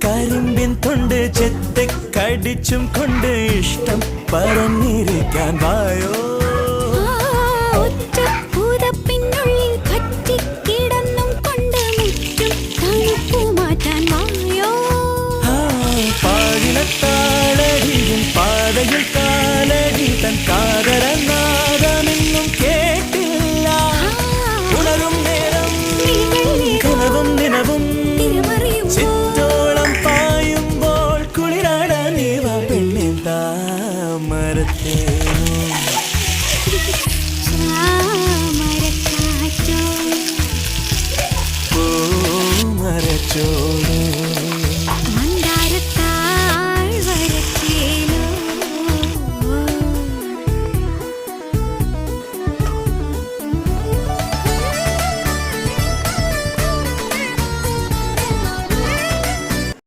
കരിമ്പിൻ തൊണ്ട് ചെത്ത് കടിച്ചും കൊണ്ട് ഇഷ്ടം പറഞ്ഞിരിക്കാൻ വായോ. പാടിനത്താളടിയും പാതയിൽ കാലടി തൻ കാതരന്നാ